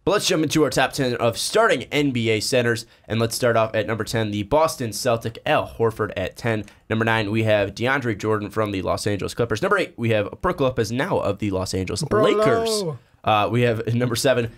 But let's jump into our top 10 of starting NBA centers. And let's start off at number 10, the Boston Celtic, Al Horford at 10. Number 9, we have DeAndre Jordan from the Los Angeles Clippers. Number 8, we have Brook Lopez, now of the Los Angeles Lakers. We have number 7,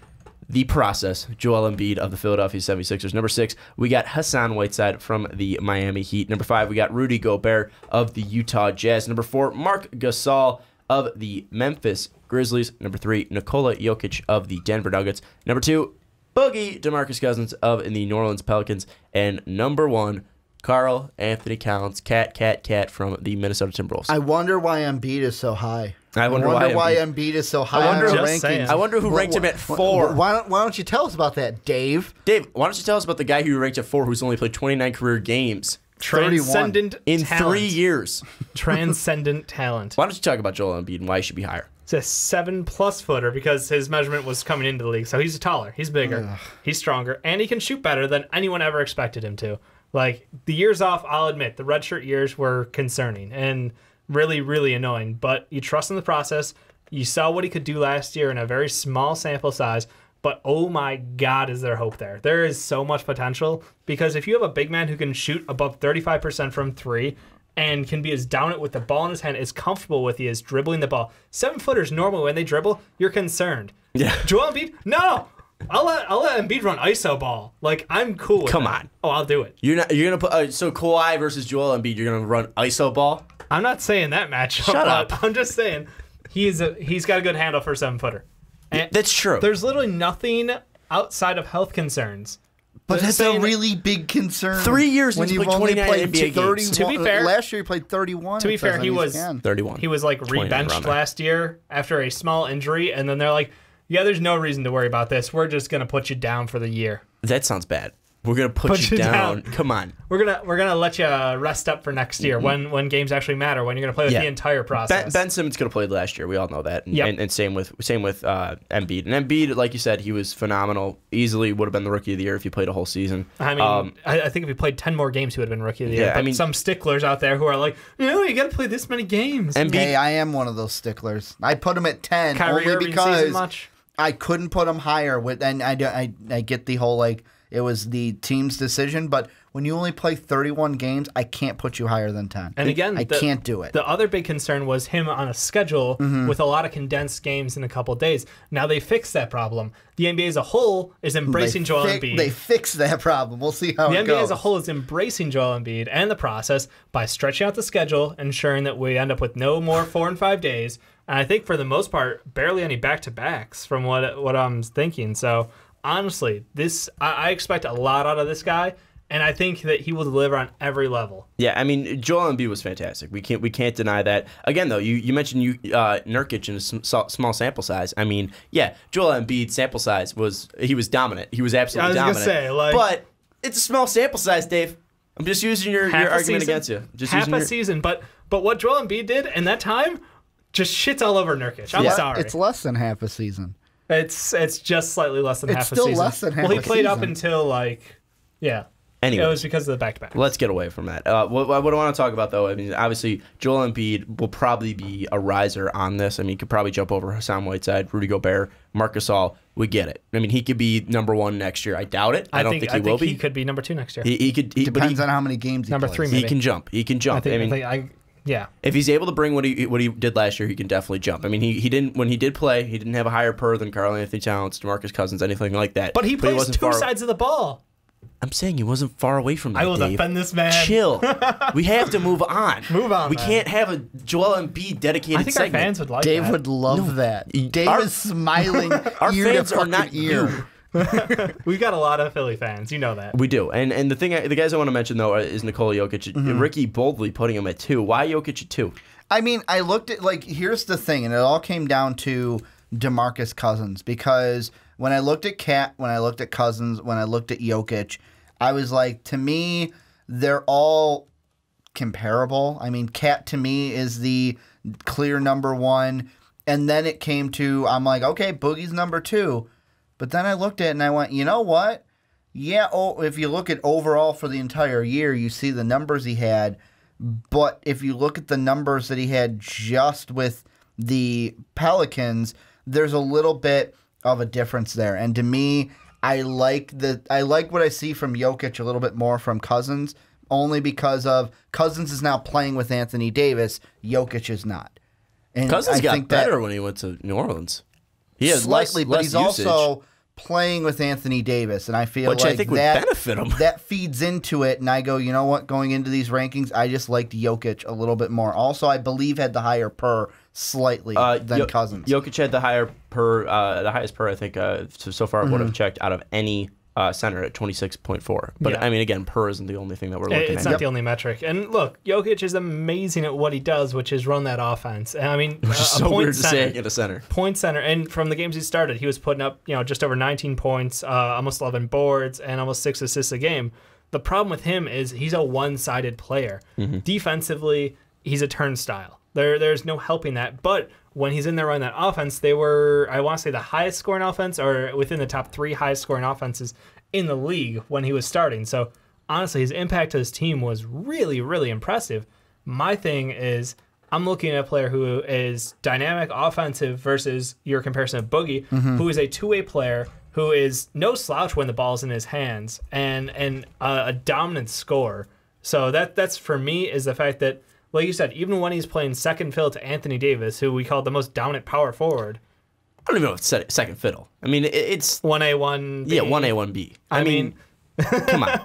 the process, Joel Embiid of the Philadelphia 76ers. Number 6, we got Hassan Whiteside from the Miami Heat. Number 5, we got Rudy Gobert of the Utah Jazz. Number 4, Marc Gasol of the Memphis Grizzlies. Number 3, Nikola Jokic of the Denver Nuggets. Number 2, Boogie DeMarcus Cousins of the New Orleans Pelicans. And number 1, Karl Anthony Towns, cat from the Minnesota Timberwolves. I wonder why Embiid is so high. I wonder why Embiid is so high on our rankings. I wonder who ranked him at 4. Why don't you tell us about that, Dave? Dave, why don't you tell us about the guy who ranked at 4 who's only played 29 career games? Transcendent in talent. 3 years. Transcendent talent. Why don't you talk about Joel Embiid and why he should be higher? It's a 7+ footer because his measurement was coming into the league. So he's taller, he's bigger, he's stronger, and he can shoot better than anyone ever expected him to. Like, the years off, I'll admit, the redshirt years were concerning and really, really annoying. But you trust in the process. You saw what he could do last year in a very small sample size. But, oh my God, is there hope there. There is so much potential because if you have a big man who can shoot above 35% from 3 and can be as down it with the ball in his hand, as comfortable with he is dribbling the ball. 7-footers normally, when they dribble, you're concerned. Yeah. Joel Embiid? No! I'll let Embiid run ISO ball. Like, I'm cool with Come that. on. Oh, I'll do it. You're gonna put so Kawhi versus Joel Embiid. You're gonna run ISO ball. I'm not saying that matchup. Shut up. I'm just saying he's got a good handle for a 7-footer. And that's true. There's literally nothing outside of health concerns. But that's a really big concern. 3 years when he's you've played only 29 played NBA 31. games. To be fair, last year he played 31. To be fair, he was 31. He was like 29 around re-benched there. last year after a small injury, and then they're like, "Yeah, there's no reason to worry about this. We're just gonna put you down for the year." That sounds bad. We're gonna put you down. Come on. We're gonna let you rest up for next year when games actually matter. When you're gonna play with the entire process. Ben Simmons could have played last year. We all know that. And same with Embiid. And Embiid, like you said, he was phenomenal. Easily would have been the rookie of the year if he played a whole season. I mean, I think if he played 10 more games, he would have been rookie of the year. Yeah, but I mean, some sticklers out there who are like, you got to play this many games. Embiid, Hey, I am one of those sticklers. I put him at 10 Kyrie only Irving because season much? I couldn't put him higher. And I get the whole like. It was the team's decision, but when you only play 31 games, I can't put you higher than 10. And again, I can't do it. The other big concern was him on a schedule with a lot of condensed games in a couple of days. Now they fixed that problem. The NBA as a whole is embracing Joel Embiid. They fixed that problem. We'll see how it goes. The NBA as a whole is embracing Joel Embiid and the process by stretching out the schedule, ensuring that we end up with no more 4 and 5 days. And I think for the most part, barely any back-to-backs from what I'm thinking. So honestly, I expect a lot out of this guy, and I think that he will deliver on every level. Yeah, I mean, Joel Embiid was fantastic. We can't deny that. Again, though, you mentioned Nurkic in a small sample size. I mean, yeah, Joel Embiid sample size was dominant. He was absolutely dominant. I was gonna say, but it's a small sample size, Dave. I'm just using your argument against you. Half a season, but what Joel Embiid did in that time just shits all over Nurkic. I'm sorry. It's less than half a season. It's just slightly less than half a season. It's still less than half a season. Well, he played up until Anyway, it was because of the back-to-back. Let's get away from that. What I want to talk about, though, I mean, obviously, Joel Embiid will probably be a riser on this. I mean, he could probably jump over Hassan Whiteside, Rudy Gobert, Marc Gasol. We get it. I mean, he could be number 1 next year. I doubt it. I don't think he will be. He could be number 2 next year. He could. Depends on how many games he number plays. 3, maybe. He can jump. He can jump. Yeah. If he's able to bring what he did last year, he can definitely jump. I mean, he didn't when he did play. He didn't have a higher PER than Karl Anthony Towns, DeMarcus Cousins, anything like that. But he plays two sides of the ball. I'm saying he wasn't far away from that. I will Dave. defend this man. Chill. We have to move on. Move on. We can't have a Joel Embiid dedicated. I think segment. our fans would like Dave that. would love that. Dave is smiling. Our ear fans to are not ear. you. We've got a lot of Philly fans. You know that. We do. And the guys I want to mention, though, is Nikola Jokic. Ricky boldly putting him at 2. Why Jokic at 2? I mean, I looked at, here's the thing, and it all came down to DeMarcus Cousins, because when I looked at Cat, when I looked at Cousins, when I looked at Jokic, I was like, to me, they're all comparable. I mean, Cat to me is the clear number 1, and then it came to, I'm like, okay, Boogie's number 2. But then I looked at it and I went, you know what? Yeah, if you look at overall for the entire year, you see the numbers he had. But if you look at the numbers that he had just with the Pelicans, there's a little bit of a difference there. And to me, I like what I see from Jokic a little bit more from Cousins, only because of Cousins is now playing with Anthony Davis. Jokic is not. And Cousins I got think better when he went to New Orleans. He had slightly, but less he's usage, also playing with Anthony Davis, and I feel which like I think would that benefit him. that feeds into it. And I go, you know what? Going into these rankings, I just liked Jokic a little bit more. Also, I believe had the higher per slightly than Cousins. Jokic had the highest per I think so far. I would have checked out of any center at 26.4. But Yeah. I mean, again, per isn't the only thing that we're looking at. It's not the only metric. And look, Jokic is amazing at what he does, which is run that offense. And I mean, Which is so weird to say at a center. Point center. And from the games he started, he was putting up, just over 19 points, almost 11 boards, and almost 6 assists a game. The problem with him is he's a one-sided player. Defensively, he's a turnstile. There's no helping that. But when he's in there running that offense, they were, I want to say, the highest scoring offense or within the top 3 highest scoring offenses in the league when he was starting. So honestly, his impact to his team was really, really impressive. My thing is I'm looking at a player who is dynamic offensive versus your comparison of Boogie, who is a two-way player who is no slouch when the ball's in his hands and a dominant scorer. So that's for me is the fact that, like you said, even when he's playing second fiddle to Anthony Davis, who we call the most dominant power forward. I don't even know if it's second fiddle. I mean, it's 1A, 1B. Yeah, 1A, 1B. I mean come on.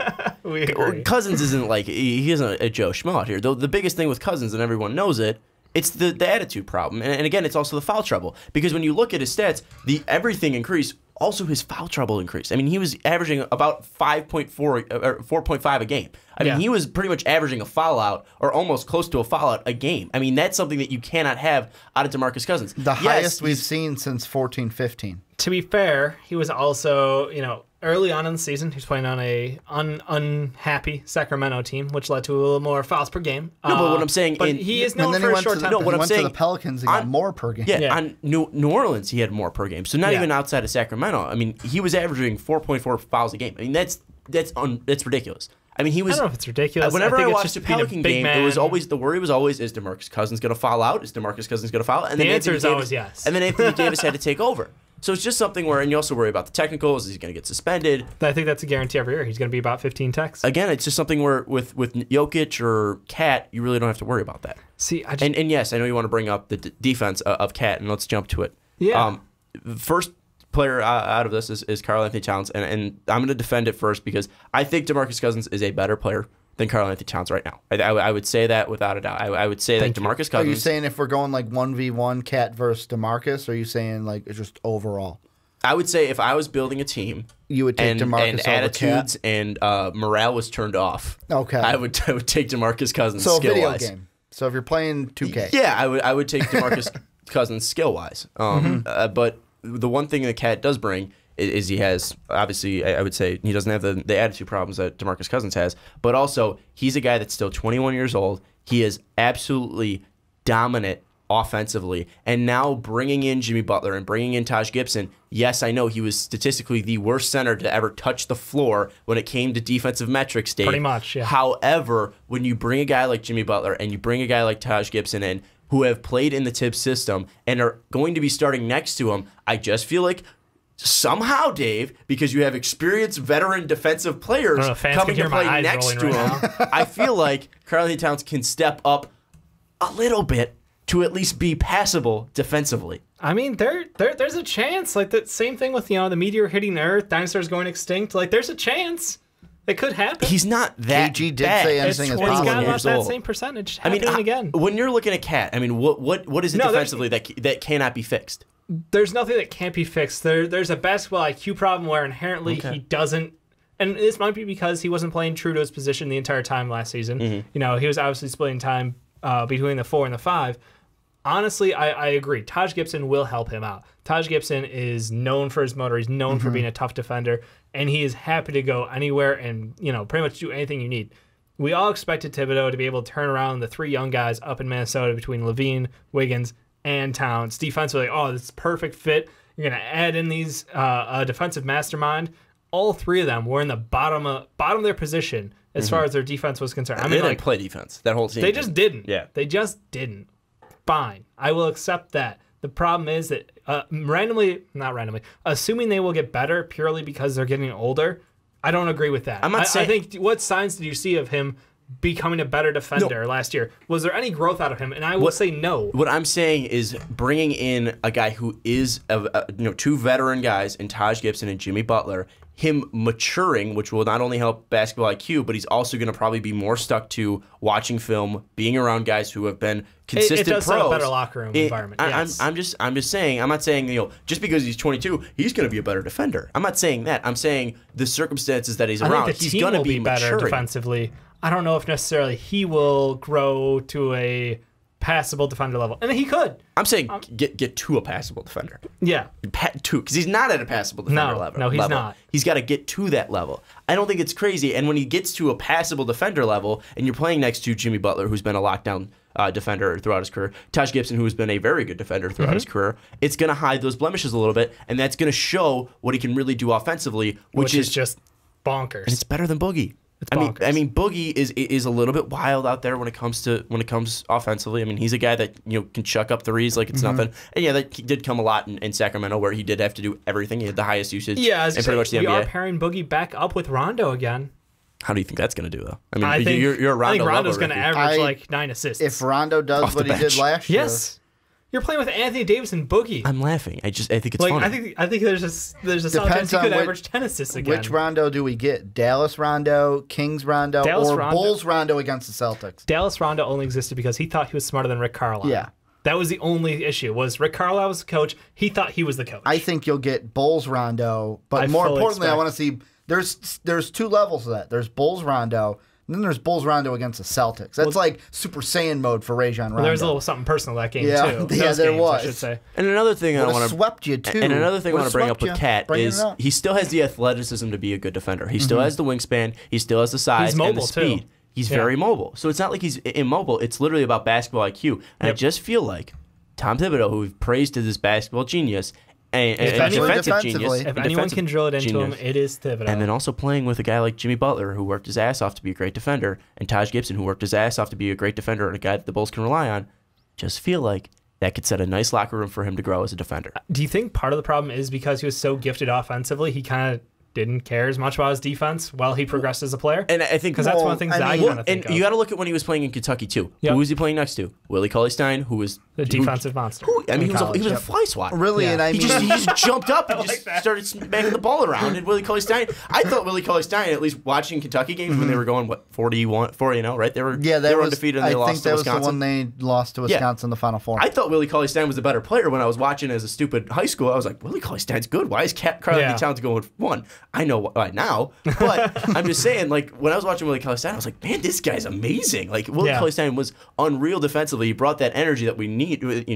We agree. Cousins isn't like, he isn't a Joe Schmo out here. Though the biggest thing with Cousins, and everyone knows it, it's the attitude problem. And again, it's also the foul trouble. Because when you look at his stats, everything increased. Also, his foul trouble increased. I mean, he was averaging about 5.4 or 4.5 a game. I mean, he was pretty much averaging a foul out or almost close to a foul out a game. I mean, that's something that you cannot have out of DeMarcus Cousins. The highest we've seen since 14-15. To be fair, he was also, early on in the season, he was playing on a unhappy Sacramento team, which led to a little more fouls per game. No, but what I'm saying, but he is known for a short temper. No, what I'm saying, to the Pelicans, he got more per game. Yeah, on New Orleans, he had more per game. So not even outside of Sacramento. I mean, he was averaging 4.4 fouls a game. I mean, that's ridiculous. I mean, he was. I don't know if it's ridiculous. Whenever I watched the the Pelican game, it was always the worry was always, is DeMarcus Cousins going to foul out? Is DeMarcus Cousins going to foul out? And the answer is always yes. And then Anthony Davis had to take over. So it's just something where, and you also worry about the technicals. Is he going to get suspended? I think that's a guarantee every year. He's going to be about 15 techs. Again, it's just something where with Jokic or Cat, you really don't have to worry about that. See, and yes, I know you want to bring up the defense of Cat, and let's jump to it. Yeah. First player out of this is Karl Anthony Towns, and I'm going to defend it first because I think DeMarcus Cousins is a better player than Karl Anthony Towns right now. I would say that without a doubt. I would say that DeMarcus Cousins. Are you saying if we're going like 1v1 Cat versus DeMarcus, or are you saying like it's just overall? I would say if I was building a team, you would take DeMarcus and over attitudes Cat? and morale was turned off. Okay, I would take DeMarcus Cousins. So skill video wise. game. So if you're playing 2K, yeah, I would take DeMarcus Cousins skill wise. But the one thing that Cat does bring is he has, obviously, I would say he doesn't have the attitude problems that DeMarcus Cousins has, but also he's a guy that's still 21 years old. He is absolutely dominant offensively, and now bringing in Jimmy Butler and bringing in Taj Gibson, yes, I know he was statistically the worst center to ever touch the floor when it came to defensive metrics, Dave. Pretty much, yeah. However, when you bring a guy like Jimmy Butler and you bring a guy like Taj Gibson in, who have played in the Tibbs system and are going to be starting next to him, I just feel like somehow, Dave, because you have experienced veteran defensive players coming to play next to him, I feel like Karl Anthony Towns can step up a little bit to at least be passable defensively. I mean, there's a chance. Like the same thing with the meteor hitting Earth, dinosaurs going extinct. Like there's a chance it could happen. He's not that KG did bad. say anything is He's got possible. about that same percentage happening again. When you're looking at Cat, I mean, what is it defensively that cannot be fixed? There's nothing that can't be fixed. There's a basketball IQ problem where inherently he doesn't. And this might be because he wasn't playing true to his position the entire time last season. He was obviously splitting time between the 4 and the 5. Honestly, I agree. Taj Gibson will help him out. Taj Gibson is known for his motor. He's known for being a tough defender, and he is happy to go anywhere and pretty much do anything you need. We all expected Thibodeau to be able to turn around the 3 young guys up in Minnesota between Levine, Wiggins, and Towns. Defensively, this is perfect fit. You're going to add in these defensive mastermind. All 3 of them were in the bottom of their position as far as their defense was concerned. They didn't play defense. That whole team. They just didn't. Yeah. They just didn't. Fine. I will accept that. The problem is that not randomly, assuming they will get better purely because they're getting older, I don't agree with that. I think what signs did you see of him becoming a better defender last year? Was there any growth out of him? And I will say no. What I'm saying is bringing in a guy who is two veteran guys in Taj Gibson and Jimmy Butler, him maturing, which will not only help basketball IQ, but he's also going to probably be more stuck to watching film, being around guys who have been consistent pros. It does pros. set a better locker room environment. Yes. I'm just saying. I'm not saying just because he's 22, he's going to be a better defender. I'm not saying that. I'm saying the circumstances that he's around, he's going to be better maturing. Defensively. I don't know if necessarily he will grow to a passable defender level. And he could. I'm saying get to a passable defender. Yeah. Because he's not at a passable defender level. No, he's not. He's got to get to that level. I don't think it's crazy. And when he gets to a passable defender level, and you're playing next to Jimmy Butler, who's been a lockdown defender throughout his career, Taj Gibson, who has been a very good defender throughout his career, it's going to hide those blemishes a little bit, and that's going to show what he can really do offensively, which is just bonkers. And it's better than Boogie. I mean, Boogie is a little bit wild out there when it comes offensively. I mean, he's a guy that can chuck up threes like it's nothing. And yeah, that did come a lot in Sacramento, where he did have to do everything. He had the highest usage. Yeah, in pretty much the NBA. We are pairing Boogie back up with Rondo again. How do you think that's going to do, though? I mean, you're a Rondo. I think Rondo's going to average like 9 assists. If Rondo does what he did last year. Yes. You're playing with Anthony Davis and Boogie. I'm laughing. I think it's funny. I think there's a solid chance he could average 10 assists again. Which Rondo do we get? Dallas Rondo, Kings Rondo, Bulls Rondo against the Celtics? Dallas Rondo only existed because he thought he was smarter than Rick Carlisle. Yeah. That was the only issue. Was Rick Carlisle was the coach. He thought he was the coach. I think you'll get Bulls Rondo, but more importantly, I want to see there's 2 levels of that. There's Bulls Rondo. And then there's Bulls Rondo against the Celtics. That's like Super Saiyan mode for Rajon Rondo. There's a little something personal that game, too. Yeah, there was. I should say. And another thing I want to swept you, too. And another thing I want to bring up with Cat is he still has the athleticism to be a good defender. He still has the wingspan. He still has the size and the speed. Too. He's very mobile. So it's not like he's immobile. It's literally about basketball IQ. And I just feel like Tom Thibodeau, who we've praised as this basketball genius, and defensive genius. If anyone can drill it into him, it is Thibodeau. And then also playing with a guy like Jimmy Butler, who worked his ass off to be a great defender, and Taj Gibson, who worked his ass off to be a great defender and a guy that the Bulls can rely on, just feel like that could set a nice locker room for him to grow as a defender. Do you think part of the problem is because he was so gifted offensively, he kind of didn't care as much about his defense while he progressed as a player? And I think because that's one of the things I kind of think of. You got to look at when he was playing in Kentucky too. Yep. Who was he playing next to? Willie Cauley-Stein, who was the defensive monster. He was a fly swatter. Really, and he just jumped up and just started smacking the ball around. And Willie Cauley-Stein, I thought Willie Cauley-Stein, at least watching Kentucky games when they were going 40-0, right? They were undefeated and they lost to Wisconsin. I think that was the one they lost to Wisconsin in the Final Four. I thought Willie Cauley-Stein was the better player when I was watching as a stupid high school. I was like, Willie Cauley-Stein's good. Why is Carl Anthony Towns going with 1? I know why now, but I'm just saying, like, when I was watching Willie Cauley-Stein, I was like, man, this guy's amazing. Like, Willie Cauley-Stein was unreal defensively. He brought that energy that you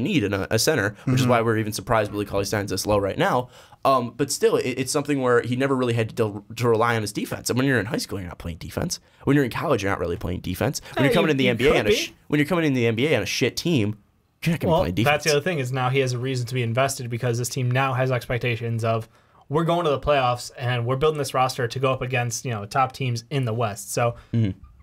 need in a center, which is why we're even surprised Willie Cauley-Stein's this low right now. But still, it's something where he never really had to rely on his defense. And when you're in high school, you're not playing defense. When you're in college, you're not really playing defense. When you're coming in the NBA on a shit team, you're not going to play defense. That's the other thing is now he has a reason to be invested because this team now has expectations of we're going to the playoffs and we're building this roster to go up against top teams in the West. So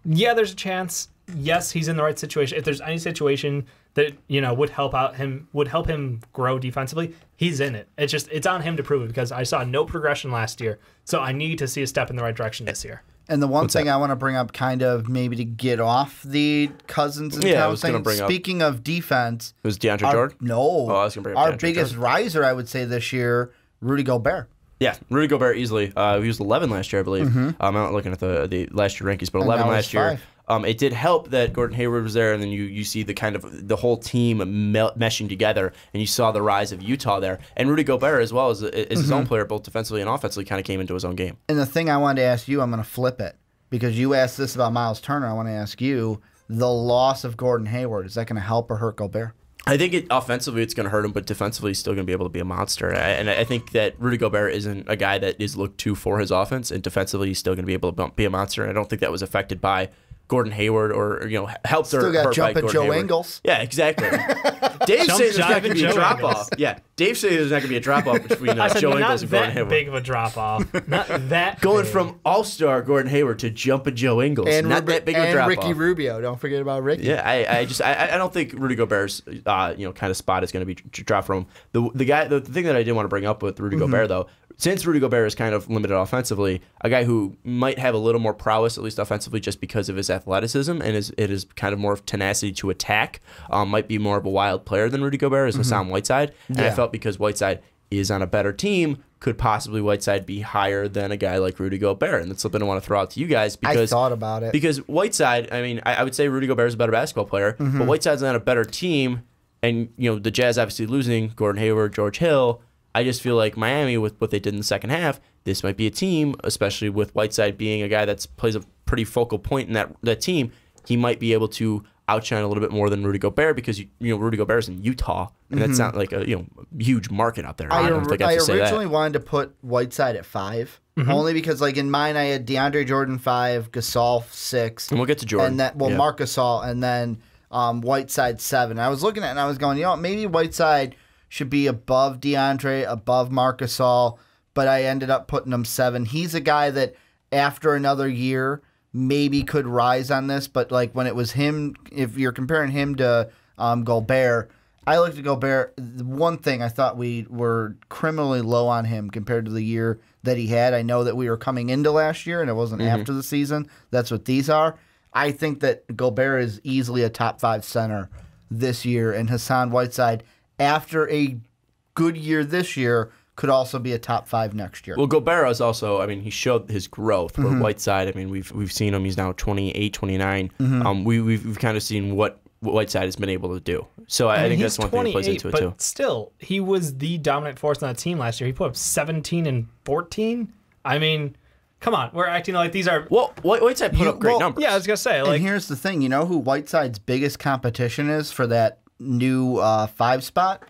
yeah, there's a chance. Yes, he's in the right situation. If there's any situation that would help him grow defensively, he's in it. It's on him to prove it because I saw no progression last year. So I need to see a step in the right direction this year. And the one thing I want to bring up, kind of maybe to get off the Cousins and Towns thing, speaking of defense, it was DeAndre Jordan? No, I was going to bring up our biggest riser, I would say this year, Rudy Gobert. Yeah, Rudy Gobert easily. He was 11 last year, I believe. I'm not looking at the last year rankings, but 11 last year. It did help that Gordon Hayward was there, and then you see the whole team meshing together, and you saw the rise of Utah there. And Rudy Gobert, as well as his own player, both defensively and offensively, kind of came into his own game. And the thing I wanted to ask you, I'm going to flip it, because you asked this about Miles Turner. I want to ask you, the loss of Gordon Hayward, is that going to help or hurt Gobert? I think offensively it's going to hurt him, but defensively he's still going to be able to be a monster. And I think that Rudy Gobert isn't a guy that is looked to for his offense, and defensively he's still going to be able to be a monster. And I don't think that was affected by Gordon Hayward or helped Still or got hurt by jumping Gordon Joe Hayward. Ingles. Yeah, exactly. Dave says there's not going to be a Joe drop Ingles. off. Yeah, Dave says there's not going to be a drop off between I said Joe not Ingles and Gordon that Hayward. big of a drop off. Not that Going big. from All-Star Gordon Hayward to jumping Joe Ingles, And not that big of a drop Ricky off. Rubio. Don't forget about Ricky. Yeah, I don't think Rudy Gobert's kind of spot is going to be dropped from him. The thing that I did want to bring up with Rudy Gobert though, since Rudy Gobert is kind of limited offensively, a guy who might have a little more prowess, at least offensively, just because of his athleticism and it is kind of more of tenacity to attack, might be more of a wild player than Rudy Gobert is Hassan Whiteside. And I felt because Whiteside is on a better team, could possibly Whiteside be higher than a guy like Rudy Gobert? And that's something I want to throw out to you guys because I thought about it. Because Whiteside, I mean, I would say Rudy Gobert is a better basketball player, but Whiteside's on a better team, and the Jazz obviously losing Gordon Hayward, George Hill. I just feel like Miami, with what they did in the second half, this might be a team, especially with Whiteside being a guy that plays a pretty focal point in that team. He might be able to outshine a little bit more than Rudy Gobert because Rudy Gobert's in Utah, and that's not like a huge market out there. I don't think I have to say that. I originally wanted to put Whiteside at 5, only because like in mine I had DeAndre Jordan 5, Gasol 6, And we'll get to Jordan. and Marc Gasol, and then Whiteside 7. I was looking at it and I was going, maybe Whiteside should be above DeAndre, above Marc Gasol, but I ended up putting him 7. He's a guy that after another year maybe could rise on this, but like when it was him, if you're comparing him to Gobert, I looked at Gobert. One thing I thought we were criminally low on him compared to the year that he had. I know that we were coming into last year and it wasn't after the season. That's what these are. I think that Gobert is easily a top 5 center this year, and Hassan Whiteside, after a good year this year, could also be a top 5 next year. Well, Gobert is also, I mean, he showed his growth. Where Whiteside, I mean, we've seen him. He's now 28, 29. We've kind of seen what Whiteside has been able to do. So I think that's one thing that plays into it too. But still, he was the dominant force on that team last year. He put up 17 and 14. I mean, come on, we're acting like these are. Well, Whiteside put up great numbers. Yeah, I was gonna say. And here's the thing, you know who Whiteside's biggest competition is for that new 5 spot?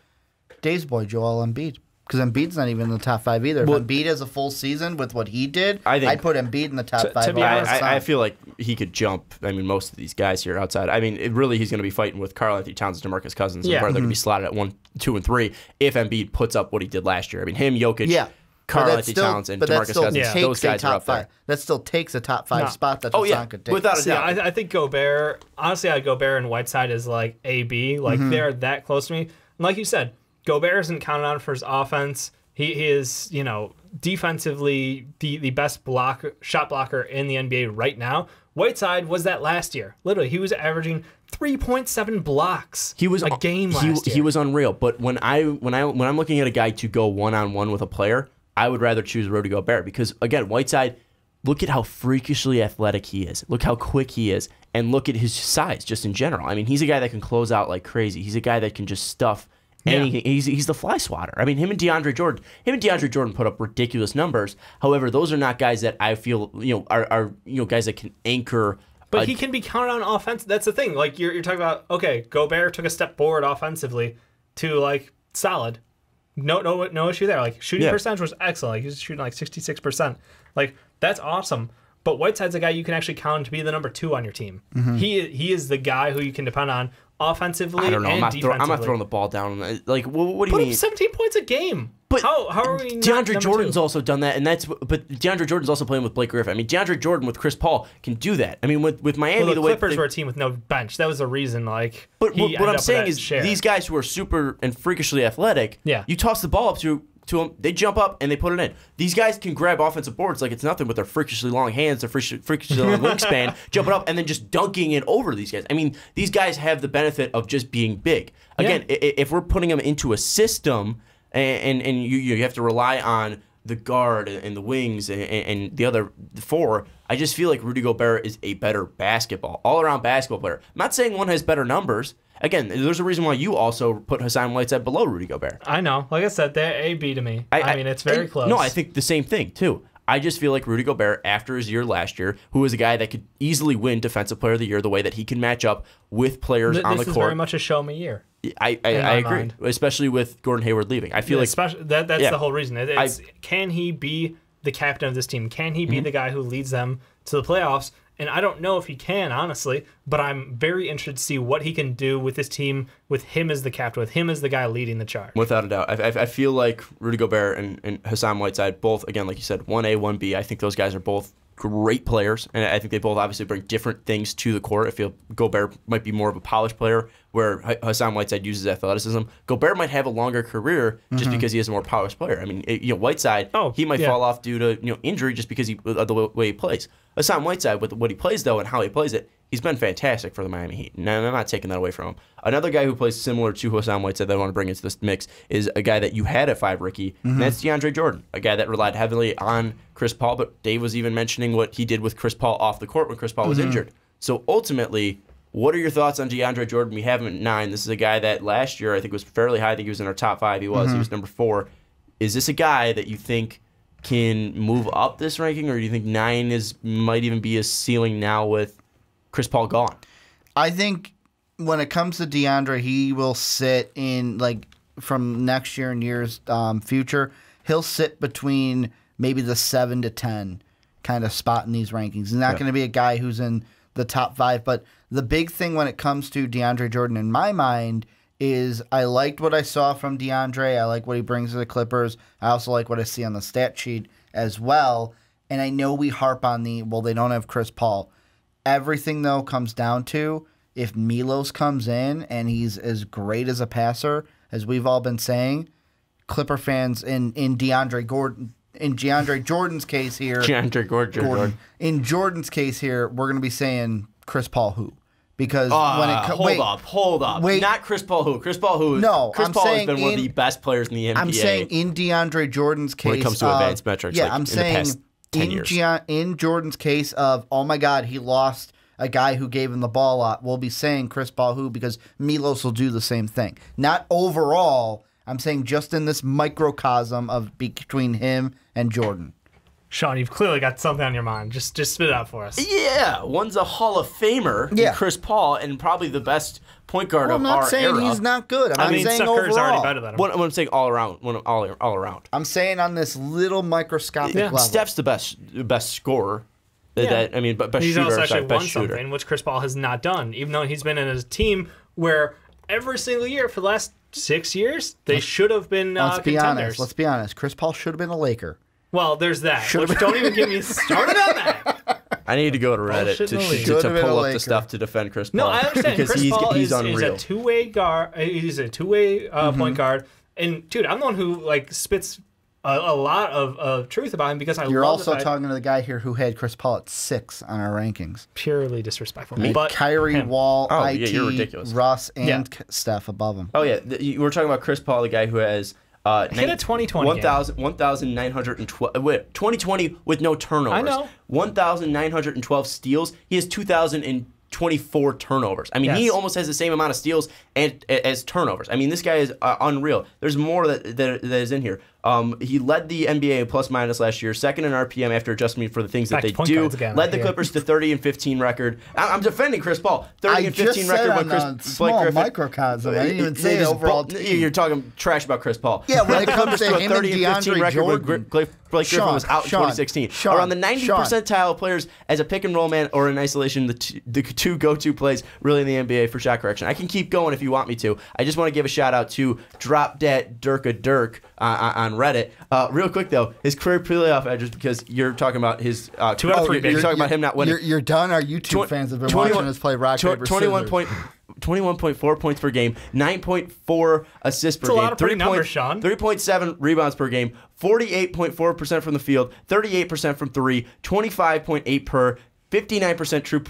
Dave's boy, Joel Embiid. Because Embiid's not even in the top 5 either. If Embiid has a full season with what he did, I'd put Embiid in the top 5. To be honest, I feel like he could jump. I mean, most of these guys here outside. I mean, he's going to be fighting with Karl Anthony Towns and DeMarcus Cousins. And probably they're going to be slotted at 1, 2, and 3 if Embiid puts up what he did last year. I mean, him, Jokic, Karl Anthony Towns, and DeMarcus Cousins. Those guys are up there. That still takes a top 5 spot that Hassan could take. Without a doubt. I think Gobert, honestly, I had Gobert and Whiteside as like AB. Like, they're that close to me. And like you said, Gobert isn't counted on for his offense. He is, defensively the best shot blocker in the NBA right now. Whiteside was that last year. Literally, he was averaging 3.7 blocks a game last year. He was unreal. But when I'm looking at a guy to go one-on-one with a player, I would rather choose Rudy Gobert because, again, Whiteside, look at how freakishly athletic he is. Look how quick he is. And look at his size just in general. I mean, he's a guy that can close out like crazy. He's a guy that can just stuff anything. He's the fly swatter. I mean, him and DeAndre Jordan put up ridiculous numbers. However, those are not guys that I feel are guys that can anchor. But he can be counted on offense. That's the thing. Like you're talking about. Okay, Gobert took a step forward offensively to like solid. No issue there. Like shooting percentage was excellent. Like he was shooting like 66%. Like that's awesome. But Whiteside's a guy you can actually count to be the number 2 on your team. He is the guy who you can depend on offensively and defensively. I'm not throwing the ball down. Like, what do you Put mean? Up 17 points a game. But how are we not DeAndre number Jordan's 2? also done that, but DeAndre Jordan's also playing with Blake Griffin. I mean, DeAndre Jordan with Chris Paul can do that. I mean, with Miami, Well, the way Clippers were a team with no bench. That was the reason. Like, But what I'm saying is, these guys who are super and freakishly athletic, you toss the ball up to them, they jump up and they put it in. These guys can grab offensive boards like it's nothing with their freakishly long hands, their freakishly long wingspan, jumping up and then just dunking it over these guys. I mean, these guys have the benefit of just being big. Again, if we're putting them into a system and you have to rely on the guard and the wings and the other 4, I just feel like Rudy Gobert is a better all-around basketball player. I'm not saying one has better numbers. Again, there's a reason why you also put Hassan Whiteside below Rudy Gobert. I know. Like I said, they're A-B to me. I mean, it's very close. No, I think the same thing, too. I just feel like Rudy Gobert, after his year last year, who was a guy that could easily win Defensive Player of the Year the way that he can match up with players on the court. This is very much a show me year. I agree, mind. Especially with Gordon Hayward leaving. I feel like that's the whole reason. Can he be the captain of this team? Can he be the guy who leads them to the playoffs? And I don't know if he can, honestly, but I'm very interested to see what he can do with this team, with him as the captain, with him as the guy leading the charge. Without a doubt. I feel like Rudy Gobert and Hassan Whiteside, both, again, like you said, 1A, 1B, I think those guys are both great players, and I think they both obviously bring different things to the court. I feel Gobert might be more of a polished player, where Hassan Whiteside uses athleticism. Gobert might have a longer career just because he is a more polished player. I mean, Whiteside, he might fall off due to injury just because of the way he plays. Hassan Whiteside, with what he plays though and how he plays it, he's been fantastic for the Miami Heat. And I'm not taking that away from him. Another guy who plays similar to Hassan Whiteside that I want to bring into this mix is a guy that you had at 5, Ricky, and that's DeAndre Jordan, a guy that relied heavily on Chris Paul, but Dave was even mentioning what he did with Chris Paul off the court when Chris Paul was injured. So ultimately, what are your thoughts on DeAndre Jordan? We have him at 9. This is a guy that last year I think was fairly high. I think he was in our top 5. He was number 4. Is this a guy that you think can move up this ranking, or do you think 9 might even be a ceiling now with Chris Paul gone? I think when it comes to DeAndre, he will sit in, like, from next year and years future, he'll sit between maybe the 7 to 10 kind of spot in these rankings. He's not going to be a guy who's in the top 5, but the big thing when it comes to DeAndre Jordan in my mind is I liked what I saw from DeAndre. I like what he brings to the Clippers. I also like what I see on the stat sheet as well. And I know we harp on they don't have Chris Paul. Everything, though, comes down to if Milos comes in and he's as great as a passer as we've all been saying, Clipper fans in DeAndre Jordan's case here. DeAndre Gordon. In Jordan's case here, we're going to be saying Chris Paul who? Because when it hold up. Wait. Not Chris Paul who. Chris Paul who. No, Chris Paul has been one of the best players in the NBA. I'm saying in DeAndre Jordan's case, when it comes to advanced metrics. Yeah, like I'm saying in Jordan's case of, oh my God, he lost a guy who gave him the ball a lot. We'll be saying Chris Paul who, because Milos will do the same thing. Not overall. I'm saying just in this microcosm of between him and Jordan. Sean, you've clearly got something on your mind. Just spit it out for us. Yeah, one's a Hall of Famer, Chris Paul, and probably the best point guard of our era. I'm not saying he's not good. I'm saying Steph overall. Curry's already better than him. What I'm saying all around. All around. I'm saying on this little microscopic level. Steph's the best scorer. Yeah. But best he's shooter. also actually won shooter. something, which Chris Paul has not done, even though he's been in a team where every single year for the last 6 years, they should have been contenders. Let's be honest. Chris Paul should have been a Laker. Well, there's that. Don't even get me started on that. I need to go to Reddit to pull up the stuff to defend Chris Paul. No, I understand. Because Chris Paul he's is a two-way guard. He's a two-way point guard. And, dude, I'm the one who spits a lot of truth about him because You're also talking to the guy here who had Chris Paul at 6 on our rankings. Purely disrespectful. But Kyrie, Wall, you're ridiculous. Russ, and Steph above him. Oh, yeah. We're talking about Chris Paul, the guy who has... hit a 2020 1,912. 2020 with no turnovers. I know. 1,912 steals. He has 2,024 turnovers. I mean, he almost has the same amount of steals as turnovers. I mean, this guy is unreal. There's more that is in here. He led the NBA in plus-minus last year, second in RPM after adjusting for the things that they do. Led the Clippers to 30-15 record. I'm defending Chris Paul. 30-15 record with Blake Griffin. Microcosm. I didn't even say the overall team. You're talking trash about Chris Paul. Yeah, when it comes to him and 30-15 record Jordan. with Blake Griffin was out in 2016. Around the 90th percentile of players as a pick-and-roll man or in isolation, the two go-to plays really in the NBA for shot correction. I can keep going if you want me to. I just want to give a shout-out to Drop Dead Dirk on Reddit. Real quick, though, his career playoff edges, because you're talking about his 2 out of 3. You're talking about him not winning. You're done. Our YouTube fans have been watching us play rock, paper, scissors. 21.4 points per game, 9.4 assists per game, a lot of pretty numbers, Sean. 3.7 rebounds per game, 48.4% from the field, 38% from 3, 25.8 per, 59% true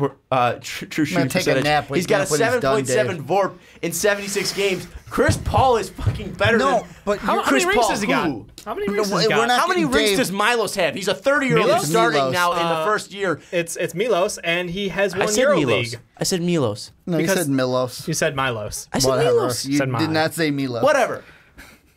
shooting percentage. He's got a 7.7 VORP in 76 games. Chris Paul is fucking better than how many rings does he got? How many rings does he got? How many rings does Milos have? He's a 30-year-old who's starting now in the first year. It's Milos, and he has won EuroLeague. I said Milos. No, you said Milos. You said Milos. I said Milos. You did not say Milos. Whatever.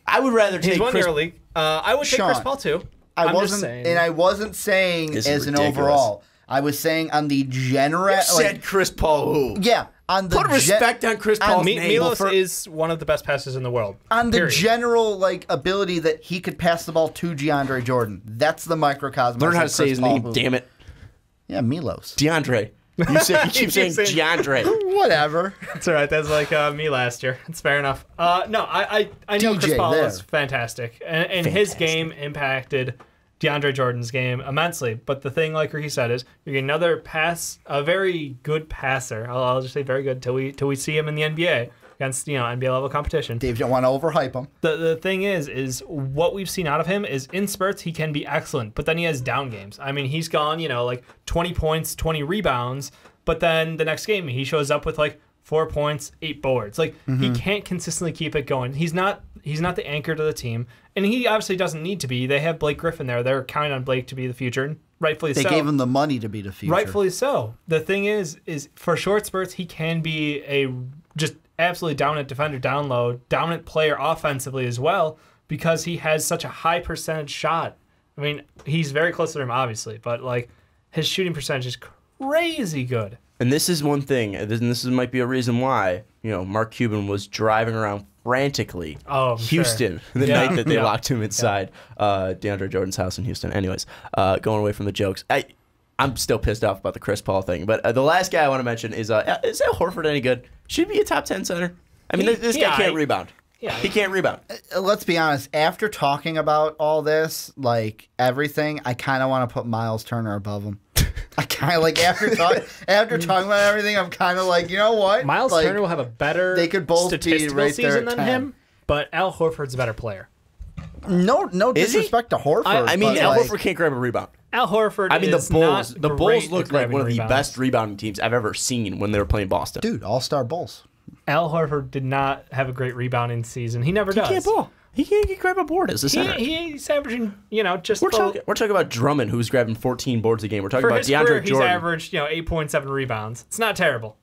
I would rather take He's won EuroLeague. I would take Chris Paul, too. I wasn't saying as an overall. I was saying on the general. You said Chris Paul who? Yeah. Put respect on Chris Paul's name. Milos is one of the best passers in the world. On the general ability that he could pass the ball to DeAndre Jordan. That's the microcosm. Learn how to say his name, damn it. Yeah, Milos. DeAndre. You keep saying DeAndre. Whatever. It's all right. That's like me last year. It's fair enough. No, I know Chris Paul is fantastic, and his game impacted DeAndre Jordan's game immensely. But the thing, like Ricky said, is you're getting another a very good passer. I'll just say very good till we see him in the NBA against NBA level competition. Dave don't want to overhype him. The thing is what we've seen out of him is in spurts he can be excellent, but then he has down games. I mean, he's gone like 20 points, 20 rebounds, but then the next game he shows up with like 4 points, 8 boards. Like he can't consistently keep it going. He's not the anchor to the team, and he obviously doesn't need to be. They have Blake Griffin there. They're counting on Blake to be the future, and rightfully so. They gave him the money to be the future. Rightfully so. The thing is for short spurts he can be a just absolutely dominant defender, down low, dominant player offensively as well, because he has such a high percentage shot. I mean, he's very close to him, obviously, but like his shooting percentage is crazy good. And this is one thing, and this might be a reason why Mark Cuban was driving around frantically Houston the night that they locked him inside DeAndre Jordan's house in Houston. Anyways, going away from the jokes, I'm still pissed off about the Chris Paul thing, but the last guy I want to mention is Al Horford any good? Should he be a top 10 center? I mean, this guy can't rebound. Yeah, he can't rebound. Let's be honest. After talking about all this, like everything, I kind of want to put Miles Turner above him. I kind of like after talking about everything, I'm kind of like, you know what? Miles Turner will have a better they could both statistical be right season there than him, but Al Horford's a better player. No disrespect to Horford. I mean, Al Horford can't grab a rebound. Al Horford. I mean, the Bulls looked like one of the rebounds. best rebounding teams I've ever seen when they were playing Boston. Dude, all-star Bulls. Al Horford did not have a great rebounding season. He never does. He can't ball. He can't grab a board as a center. He's averaging, just... We're talking about Drummond, who's grabbing 14 boards a game. We're talking about DeAndre Jordan. He's averaged, 8.7 rebounds. It's not terrible.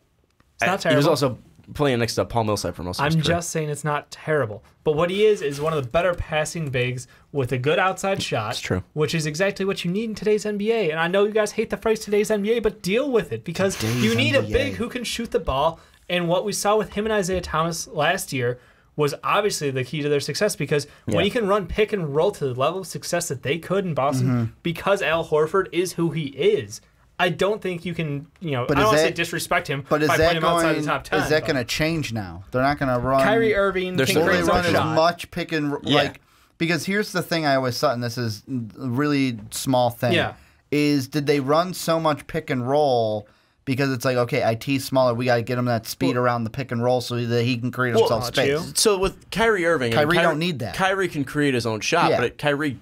It's not terrible. He was also playing next to Paul Millsap for most of his career. I'm just saying it's not terrible. But what he is one of the better passing bigs with a good outside shot. That's true. Which is exactly what you need in today's NBA. And I know you guys hate the phrase today's NBA, but deal with it because you need a big who can shoot the ball. And what we saw with him and Isaiah Thomas last year was obviously the key to their success because when you can run pick and roll to the level of success that they could in Boston because Al Horford is who he is, I don't think you can, I don't want to say disrespect him by putting him outside the top 10. Is that going to change now? They're not going to run. Kyrie Irving can create run as much pick and because here's the thing I always thought, and this is a really small thing, is did they run so much pick and roll because it's like, okay, IT's smaller, we got to get him that speed around the pick and roll so that he can create himself space. So with Kyrie Irving, Kyrie don't need that. Kyrie can create his own shot, but Kyrie,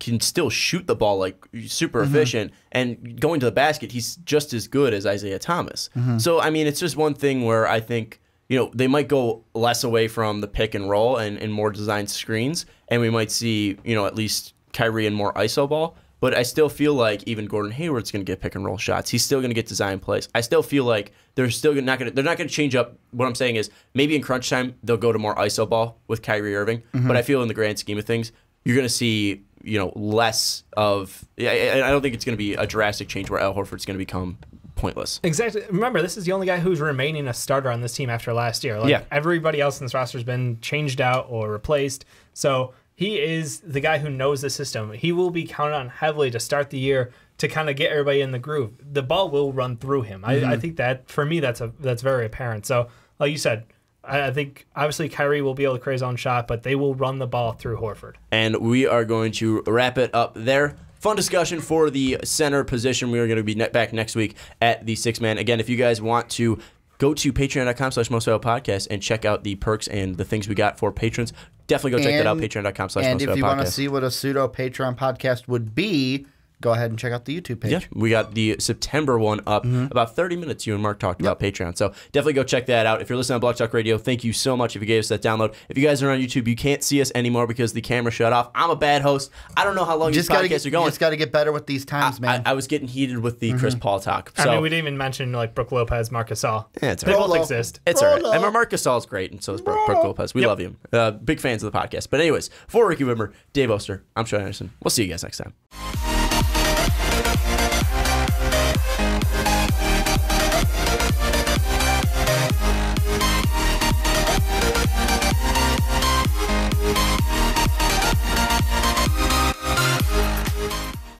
can still shoot the ball like super efficient, and going to the basket, he's just as good as Isaiah Thomas. So I mean, it's just one thing where I think they might go less away from the pick and roll and more designed screens, and we might see at least Kyrie in more ISO ball. But I still feel like even Gordon Hayward's going to get pick and roll shots. He's still going to get design plays. I still feel like they're not going to change up. What I'm saying is maybe in crunch time they'll go to more ISO ball with Kyrie Irving. But I feel in the grand scheme of things, you're going to see less of. I don't think it's going to be a drastic change where Al Horford's going to become pointless. Exactly. Remember, this is the only guy who's remaining a starter on this team after last year. Everybody else in this roster has been changed out or replaced. So he is the guy who knows the system. He will be counted on heavily to start the year to kind of get everybody in the groove. The ball will run through him. I think that for me that's very apparent. So like you said, I think obviously Kyrie will be able to create his own shot, but they will run the ball through Horford. And we are going to wrap it up there. Fun discussion for the center position. We are going to be back next week at the six man. Again, if you guys want to go to patreon.com/mostvaluable-podcast and check out the perks and the things we got for patrons, definitely go check that out, patreon.com/mostvaluable-podcast. And if you want to see what a pseudo Patreon podcast would be, go ahead and check out the YouTube page. Yeah, we got the September one up. About 30 minutes you and Mark talked about Patreon. So definitely go check that out. If you're listening on Block Talk Radio, thank you so much if you gave us that download. If you guys are on YouTube, you can't see us anymore because the camera shut off. I'm a bad host. I don't know how long these podcasts are going. You just got to get better with these times, man. I was getting heated with the Chris Paul talk. So, I mean, we didn't even mention like Brook Lopez, Marc Gasol. Yeah, it's they both exist. It's all right. And Marc Gasol's great, and so is Brook Lopez. We love him. Big fans of the podcast. But anyways, for Ricky Widmer, Dave Oster, I'm Sean Anderson. We'll see you guys next time.